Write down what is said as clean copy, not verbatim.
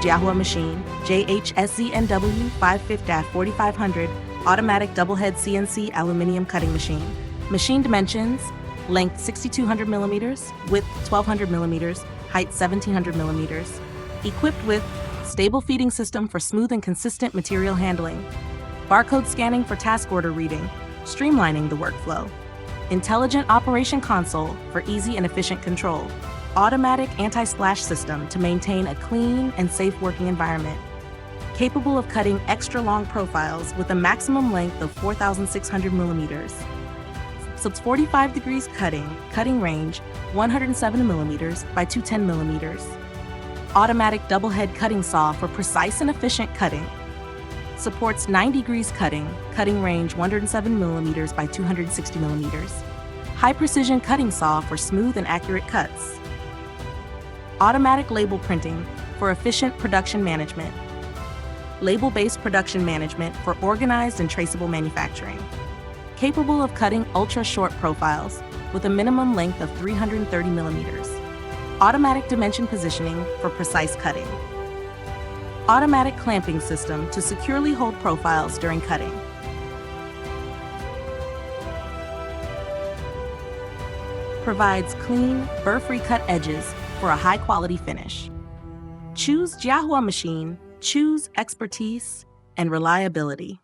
Jiahua machine, JH-SZNW-550X4500, automatic double-head CNC Aluminium cutting machine. Machine dimensions: length 6,200 millimeters, width 1,200 millimeters, height 1,700 millimeters. Equipped with stable feeding system for smooth and consistent material handling, barcode scanning for task order reading, streamlining the workflow, intelligent operation console for easy and efficient control, automatic anti-splash system to maintain a clean and safe working environment, capable of cutting extra long profiles with a maximum length of 4,600 millimeters. Subs 45 degrees cutting range 107 millimeters by 210 millimeters. Automatic double head cutting saw for precise and efficient cutting. Supports 90 degrees cutting range 107 millimeters by 260 millimeters. High precision cutting saw for smooth and accurate cuts. Automatic label printing for efficient production management. Label-based production management for organized and traceable manufacturing. Capable of cutting ultra-short profiles with a minimum length of 330 millimeters. Automatic dimension positioning for precise cutting. Automatic clamping system to securely hold profiles during cutting. Provides clean, burr-free cut edges for a high-quality finish. Choose Jiahua machine, choose expertise and reliability.